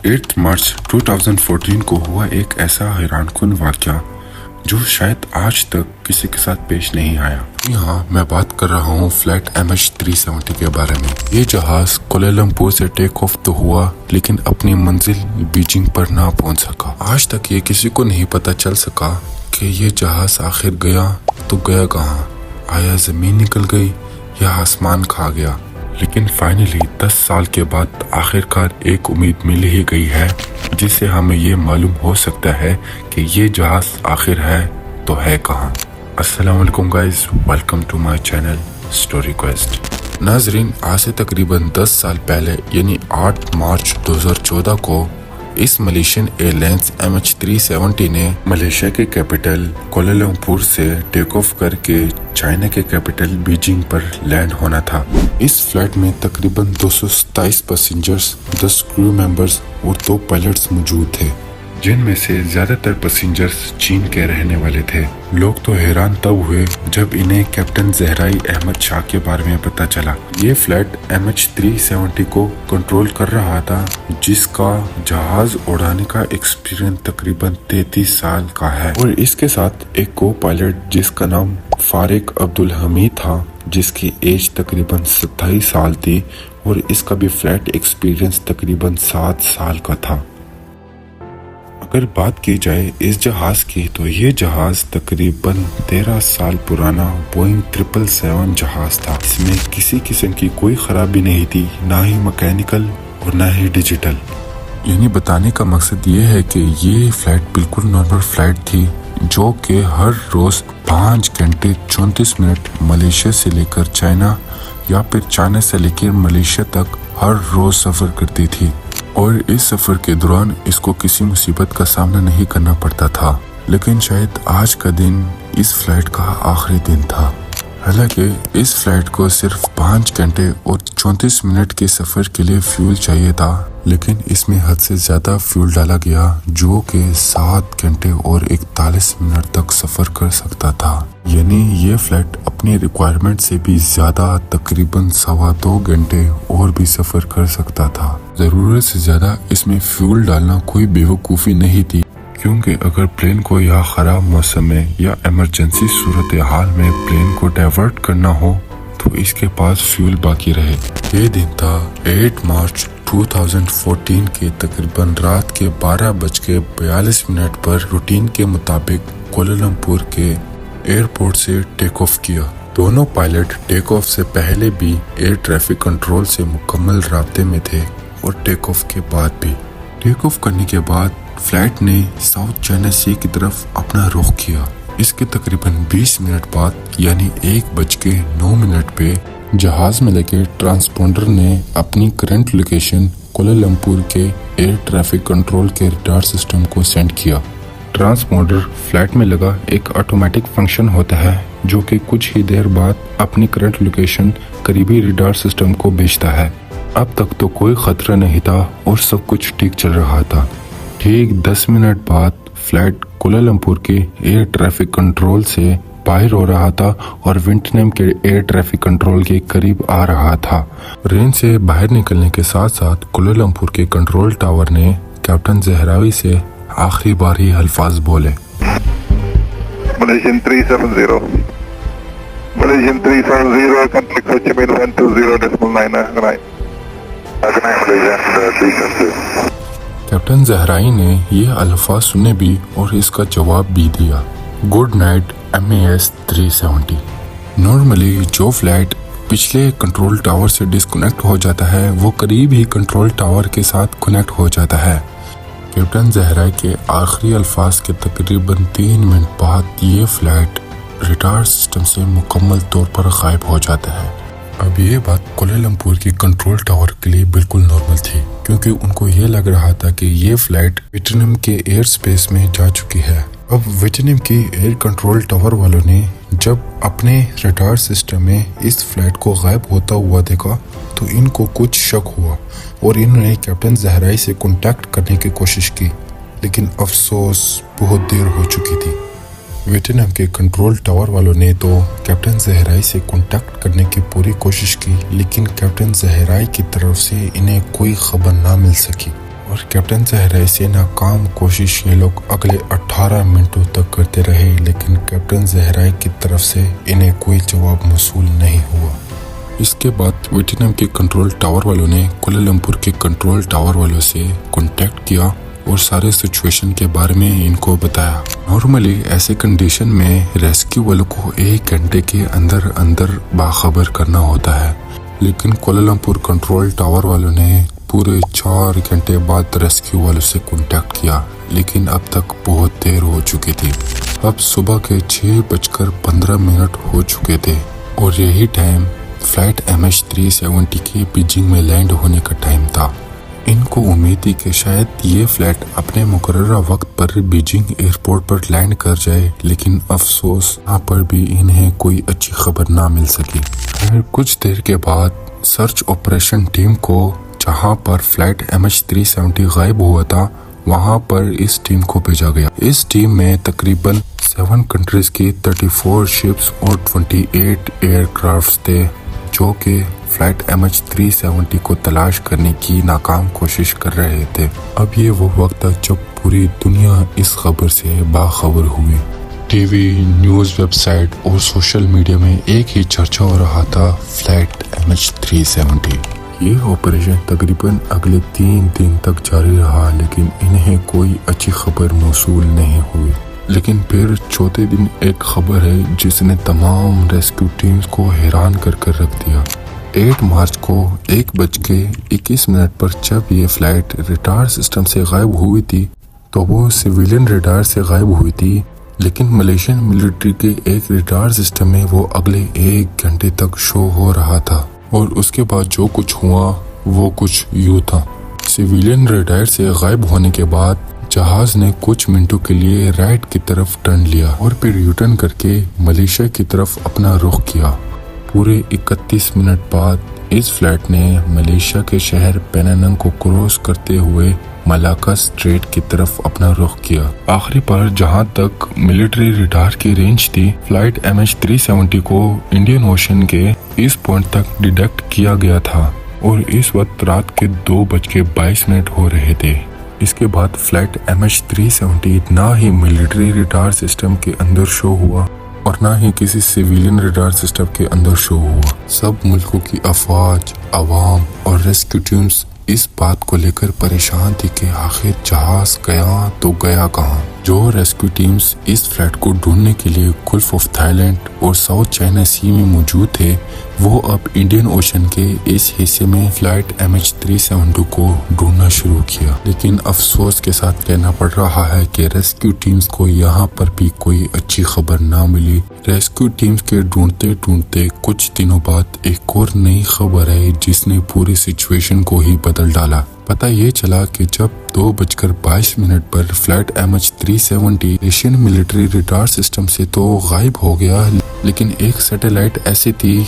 8 मार्च 2014 को हुआ एक ऐसा हैरान कुन वाक़या जो शायद आज तक किसी के साथ पेश नहीं आया। यहाँ मैं बात कर रहा हूँ फ्लाइट MH370 के बारे में। ये जहाज कोलालमपुर से टेक ऑफ तो हुआ लेकिन अपनी मंजिल बीजिंग पर ना पहुँच सका। आज तक ये किसी को नहीं पता चल सका कि ये जहाज आखिर गया तो गया कहाँ, आया ज़मीन निकल गई या आसमान खा गया। लेकिन फाइनली 10 साल के बाद आखिरकार एक उम्मीद मिल ही गई है जिससे हमें ये मालूम हो सकता है कि ये जहाज आखिर है तो है कहाँ। अस्सलाम वालेकुम guys, welcome to my channel story quest. नाजरीन, आज से तकरीबन 10 साल पहले यानी 8 मार्च 2014 को इस मलेशियन एयरलाइंस MH370 ने मलेशिया के कैपिटल कोलालमपुर से टेक ऑफ करके चाइना के कैपिटल बीजिंग पर लैंड होना था। इस फ्लाइट में तकरीबन 227 पैसेंजर्स, 10 क्रू मेंबर्स और 2 पायलट्स मौजूद थे, जिनमें से ज्यादातर पैसेंजर्स चीन के रहने वाले थे। लोग तो हैरान तब हुए जब इन्हें कैप्टन ज़हराई अहमद शाह के बारे में पता चला। ये फ्लाइट MH370 को कंट्रोल कर रहा था, जिसका जहाज उड़ाने का एक्सपीरियंस तकरीबन 33 साल का है, और इसके साथ एक को पायलट जिसका नाम फारिक अब्दुल हमीद था, जिसकी एज तकरीबन 27 साल थी और इसका भी फ्लाइट एक्सपीरियंस तकरीबन 7 साल का था। अगर बात की जाए इस जहाज की तो ये जहाज तकरीबन 13 साल पुराना बोइंग 777 जहाज था। इसमें किसी किस्म की कोई खराबी नहीं थी, ना ही मैकेनिकल और ना ही डिजिटल। यानी बताने का मकसद ये है कि ये फ्लाइट बिल्कुल नॉर्मल फ्लाइट थी जो कि हर रोज 5 घंटे 34 मिनट मलेशिया से लेकर चाइना या फिर चाइना से लेकर मलेशिया तक हर रोज सफर करती थी, और इस सफर के दौरान इसको किसी मुसीबत का सामना नहीं करना पड़ता था। लेकिन शायद आज का दिन इस फ्लाइट का आखिरी दिन था। हालांकि इस फ्लाइट को सिर्फ 5 घंटे और 34 मिनट के सफर के लिए फ्यूल चाहिए था, लेकिन इसमें हद से ज्यादा फ्यूल डाला गया जो कि 7 घंटे और 41 मिनट तक सफर कर सकता था। यानी ये फ्लाइट अपनी रिक्वायरमेंट से भी ज्यादा तकरीबन 2.25 घंटे और भी सफर कर सकता था। जरूरत से ज्यादा इसमें फ्यूल डालना कोई बेवकूफ़ी नहीं थी, क्योंकि अगर प्लेन को या ख़राब मौसम में या इमरजेंसी सूरत हाल में प्लेन को डाइवर्ट करना हो तो इसके पास फ्यूल बाकी रहे। ये दिन था 8 मार्च 2014 के तकरीबन रात के 12:42 पर रूटीन के मुताबिक कोलालमपुर के एयरपोर्ट से टेक ऑफ किया। दोनों पायलट टेक ऑफ से पहले भी एयर ट्रैफिक कंट्रोल से मुकम्मल राब्ते में थे और टेक ऑफ के बाद भी। टेक ऑफ करने के बाद फ्लाइट ने साउथ चाइना सी की तरफ अपना रुख किया। इसके तकरीबन 20 मिनट बाद यानी 1:09 पे जहाज में लगे ट्रांसपोंडर ने अपनी करंट लोकेशन कोलालमपुर के एयर ट्रैफिक कंट्रोल के रडार सिस्टम को सेंड किया। ट्रांसपोंडर फ्लाइट में लगा एक ऑटोमेटिक फंक्शन होता है जो कि कुछ ही देर बाद अपनी करंट लोकेशन करीबी रडार सिस्टम को भेजता है। अब तक तो कोई खतरा नहीं था और सब कुछ ठीक चल रहा था। ठीक 10 मिनट बाद फ्लाइट कोलालमपुर के एयर ट्रैफिक कंट्रोल से बाहर हो रहा था और वियतनाम के एयर ट्रैफिक कंट्रोल के करीब आ रहा था। रेंज से बाहर निकलने के साथ साथ कोलालमपुर के कंट्रोल टावर ने कैप्टन ज़हराई से आखिरी बार ही अल्फाज बोले। Malaysian 370, Malaysian 370, contact Ho Chi Minh 120.9. Captain ज़हराई ने ये अल्फाज सुने भी और इसका जवाब भी दिया, गुड नाइट MAS 370। नॉर्मली जो फ्लाइट पिछले कंट्रोल टावर से डिस्कनेक्ट हो जाता है वो करीब ही कंट्रोल टावर के साथ कनेक्ट हो जाता है। कैप्टन ज़हराई के आखिरी अल्फाज के तकरीबन 3 मिनट बाद ये फ्लाइट रडार सिस्टम से मुकम्मल तौर पर गायब हो जाता है। अब ये बात कोलालमपुर की कंट्रोल टावर के लिए बिल्कुल नॉर्मल थी, क्योंकि उनको ये लग रहा था कि ये फ्लाइट वियतनाम के एयर स्पेस में जा चुकी है। अब वियतनाम की एयर कंट्रोल टावर वालों ने जब अपने रडार सिस्टम में इस फ्लाइट को गायब होता हुआ देखा तो इनको कुछ शक हुआ और इन्होंने कैप्टन ज़हराई से कांटेक्ट करने की कोशिश की, लेकिन अफसोस बहुत देर हो चुकी थी। वियतनाम के कंट्रोल टावर वालों ने तो कैप्टन ज़हराई से कांटेक्ट करने की पूरी कोशिश की, लेकिन कैप्टन ज़हराई की तरफ से इन्हें कोई खबर ना मिल सकी और कैप्टन जहरा से नाकाम कोशिश ये लोग अगले 18 मिनटों तक करते रहे, लेकिन कैप्टन जहरा की तरफ से इन्हें कोई जवाब मौसूल नहीं हुआ। इसके बाद वियतनाम के कंट्रोल टावर वालों ने कोलालमपुर के कंट्रोल टावर वालों से कांटेक्ट किया और सारे सिचुएशन के बारे में इनको बताया। नॉर्मली ऐसे कंडीशन में रेस्क्यू वालों को 1 घंटे के अंदर अंदर बाखबर करना होता है, लेकिन कोलालमपुर कंट्रोल टावर वालों ने पूरे 4 घंटे बाद रेस्क्यू वालों से कांटेक्ट किया, लेकिन अब तक बहुत देर हो चुकी थी। अब सुबह के 6:15 हो चुके थे और यही टाइम फ्लाइट MH370 के बीजिंग में लैंड होने का टाइम था। इनको उम्मीद थी कि शायद ये फ्लाइट अपने मुकर्ररा वक्त पर बीजिंग एयरपोर्ट पर लैंड कर जाए, लेकिन अफसोस यहाँ पर भी इन्हें कोई अच्छी खबर ना मिल सकी। फिर कुछ देर के बाद सर्च ऑपरेशन टीम को, जहाँ पर फ्लाइट MH370 गायब हुआ था, वहाँ पर इस टीम को भेजा गया। इस टीम में तकरीबन 7 कंट्रीज की 34 शिप्स और 28 एयरक्राफ्ट थे, जो कि फ्लाइट MH370 को तलाश करने की नाकाम कोशिश कर रहे थे। अब ये वो वक्त था जब पूरी दुनिया इस खबर से बाखबर हुई। टीवी, न्यूज़, वेबसाइट और सोशल मीडिया में एक ही चर्चा हो रहा था, फ्लाइट MH370। ये ऑपरेशन तकरीबन अगले 3 दिन तक जारी रहा, लेकिन इन्हें कोई अच्छी खबर मौसूल नहीं हुई। लेकिन फिर चौथे दिन एक खबर है जिसने तमाम रेस्क्यू टीम्स को हैरान कर रख दिया। 8 मार्च को 1:21 पर जब ये फ्लाइट रडार सिस्टम से गायब हुई थी, तो वो सिविलियन रडार से गायब हुई थी, लेकिन मलेशियन मिलिट्री के एक रडार सिस्टम में वो अगले 1 घंटे तक शो हो रहा था। और उसके बाद जो कुछ हुआ वो कुछ यूँ था। सिविलियन रडार से गायब होने के बाद जहाज ने कुछ मिनटों के लिए राइट की तरफ टर्न लिया और फिर यू टर्न करके मलेशिया की तरफ अपना रुख किया। पूरे 31 मिनट बाद इस फ्लाइट ने मलेशिया के शहर पेनांग को क्रॉस करते हुए मलाक्का स्ट्रेट की तरफ अपना रुख किया। आखिरी बार जहां तक मिलिट्री रडार की रेंज थी, फ्लाइट MH370 को इंडियन ओशन के इस पॉइंट तक डिटेक्ट किया गया था और इस वक्त रात के 2:22 हो रहे थे। इसके बाद फ्लाइट MH370 ना ही मिलिट्री रडार सिस्टम के अंदर शो हुआ और ना ही किसी सिविलियन रडार सिस्टम के अंदर शो हुआ। सब मुल्कों की अफवाज, अवाम और रेस्क्यू टीम्स इस बात को लेकर परेशान थी कि आखिर जहाज गया तो गया कहाँ। जो रेस्क्यू टीम्स इस फ्लाइट को ढूंढने के लिए गल्फ ऑफ थाईलैंड और साउथ चाइना सी में मौजूद थे, वो अब इंडियन ओशन के इस हिस्से में फ्लाइट MH370 को ढूंढना शुरू किया। लेकिन अफसोस के साथ कहना पड़ रहा है कि रेस्क्यू टीम्स को यहाँ पर भी कोई अच्छी खबर ना मिली। रेस्क्यू टीम्स के ढूंढते ढूंढते कुछ दिनों बाद एक और नई खबर आई जिसने पूरी सिचुएशन को ही बदल डाला। पता ये चला कि जब 2:22 पर flight MH370 Asian military radar system से तो गायब हो गया, लेकिन एक सैटेलाइट ऐसी थी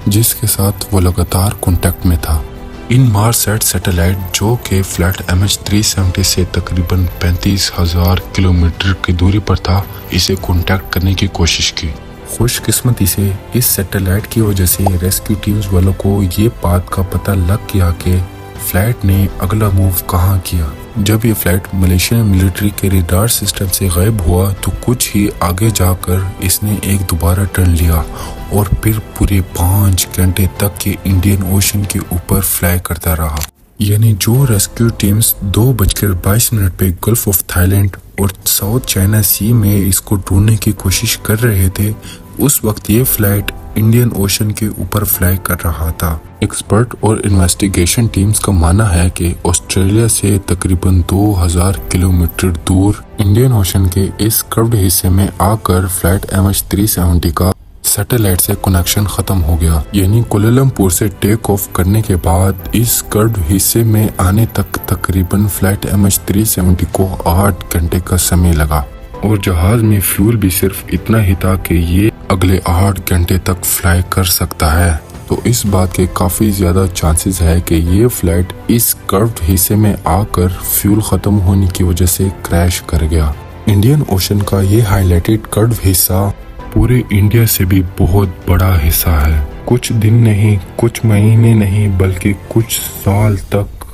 जिसके साथ वो लगातार कांटेक्ट में था। इनमारसैट सैटेलाइट, जो कि फ्लाइट MH370 से तकरीबन 35,000 किलोमीटर की दूरी पर था, इसे कांटेक्ट करने की कोशिश की। खुशकिस्मती से इस सैटेलाइट की वजह से रेस्क्यू टीम्स वालों को ये बात का पता लग गया कि फ्लाइट ने अगला मूव कहाँ किया। जब ये फ्लाइट मलेशियन मिलिट्री के रडार सिस्टम से गायब हुआ तो कुछ ही आगे जाकर इसने एक दोबारा टर्न लिया और फिर पूरे 5 घंटे तक के इंडियन ओशन के ऊपर फ्लाई करता रहा। यानी जो रेस्क्यू टीम्स 2:22 पे गल्फ ऑफ थाईलैंड और साउथ चाइना सी में इसको ढूंढने की कोशिश कर रहे थे, उस वक्त ये फ्लाइट इंडियन ओशन के ऊपर फ्लाई कर रहा था। एक्सपर्ट और इन्वेस्टिगेशन टीम्स का मानना है कि ऑस्ट्रेलिया से तकरीबन 2000 किलोमीटर दूर इंडियन ओशन के इस कर्व्ड हिस्से में आकर फ्लाइट MH370 का सैटेलाइट से कनेक्शन खत्म हो गया। यानी कोलालमपुर से टेक ऑफ करने के बाद इस कर्व्ड हिस्से में आने तक तकरीबन फ्लाइट MH370 को 8 घंटे का समय लगा और जहाज में फ्यूल भी सिर्फ इतना ही था कि ये अगले 8 घंटे तक फ्लाई कर सकता है। तो इस बात के काफी ज्यादा चांसेस है कि ये फ्लाइट इस कर्व्ड हिस्से में आकर फ्यूल खत्म होने की वजह से क्रैश कर गया। इंडियन ओशन का ये हाईलाइटेड कर्व्ड हिस्सा पूरे इंडिया से भी बहुत बड़ा हिस्सा है। कुछ दिन नहीं, कुछ महीने नहीं, बल्कि कुछ साल तक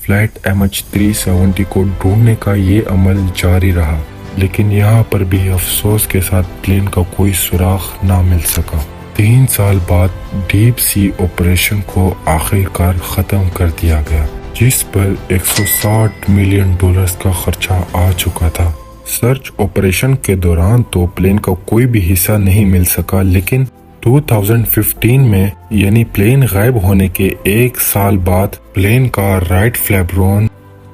फ्लाइट MH370 को ढूंढने का ये अमल जारी रहा, लेकिन यहाँ पर भी अफसोस के साथ प्लेन का कोई सुराग ना मिल सका। 3 साल बाद डीप सी ऑपरेशन को आखिरकार खत्म कर दिया गया, जिस पर $160 मिलियन का खर्चा आ चुका था। सर्च ऑपरेशन के दौरान तो प्लेन का कोई भी हिस्सा नहीं मिल सका, लेकिन 2015 में यानी प्लेन गायब होने के 1 साल बाद प्लेन का राइट फ्लैपरोन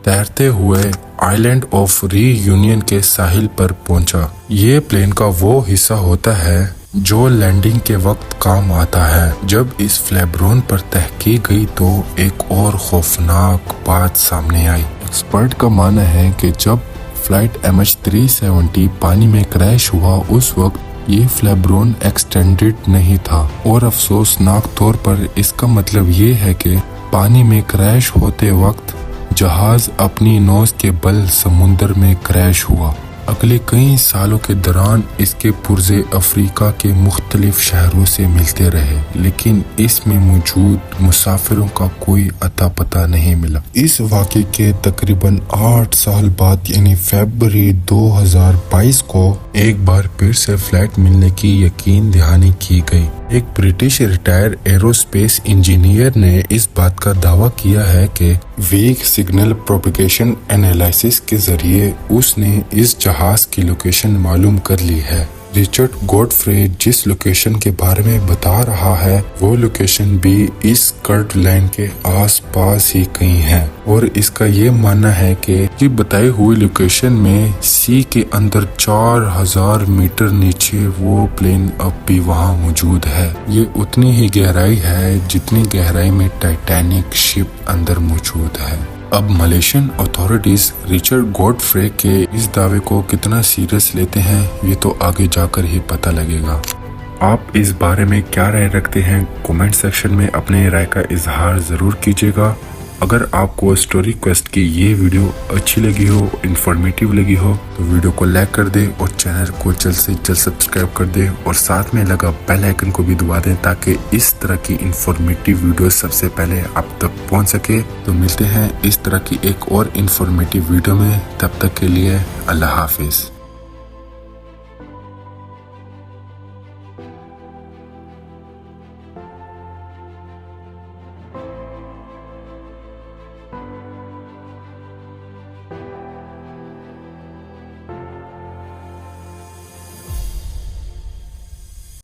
तैरते हुए आइलैंड ऑफ रीयूनियन के साहिल पर पहुंचा। ये प्लेन का वो हिस्सा होता है जो लैंडिंग के वक्त काम आता है। जब इस फ्लैपरोन पर तहकीक गई तो एक और खौफनाक बात सामने आई। एक्सपर्ट का मानना है कि जब फ्लाइट MH370 पानी में क्रैश हुआ उस वक्त ये फ्लैपरोन एक्सटेंडेड नहीं था, और अफसोसनाक तौर पर इसका मतलब ये है कि पानी में क्रैश होते वक्त जहाज अपनी नोज के बल समुंदर में क्रैश हुआ। अगले कई सालों के दौरान इसके पुर्जे अफ्रीका के मुख्तलिफ शहरों से मिलते रहे, लेकिन इसमें मौजूद मुसाफिरों का कोई अता पता नहीं मिला। इस वाक़े के तकरीबन 8 साल बाद यानी फरवरी 2022 को एक बार फिर से फ्लाइट मिलने की यकीन दहानी की गई। एक ब्रिटिश रिटायर्ड एरोस्पेस इंजीनियर ने इस बात का दावा किया है कि वीक सिग्नल प्रोपेगेशन एनालिसिस के जरिए उसने इस जहाज की लोकेशन मालूम कर ली है। रिचर्ड गॉडफ्रे जिस लोकेशन के बारे में बता रहा है वो लोकेशन भी इस कर्ट लाइन के आसपास ही कहीं है, और इसका ये मानना है कि ये बताई हुई लोकेशन में सी के अंदर 4000 मीटर नीचे वो प्लेन अब भी वहाँ मौजूद है। ये उतनी ही गहराई है जितनी गहराई में टाइटैनिक शिप अंदर मौजूद है। अब मलेशियन अथॉरिटीज रिचर्ड गॉडफ्रे के इस दावे को कितना सीरियस लेते हैं ये तो आगे जाकर ही पता लगेगा। आप इस बारे में क्या राय रखते हैं कमेंट सेक्शन में अपने राय का इजहार ज़रूर कीजिएगा। अगर आपको स्टोरी क्वेस्ट की ये वीडियो अच्छी लगी हो, इन्फॉर्मेटिव लगी हो तो वीडियो को लाइक कर दे और चैनल को जल्द से जल्द सब्सक्राइब कर दे और साथ में लगा बेल आइकन को भी दबा दें ताकि इस तरह की इन्फॉर्मेटिव वीडियो सबसे पहले आप तक पहुंच सके। तो मिलते हैं इस तरह की एक और इन्फॉर्मेटिव वीडियो में, तब तक के लिए अल्लाह हाफिज।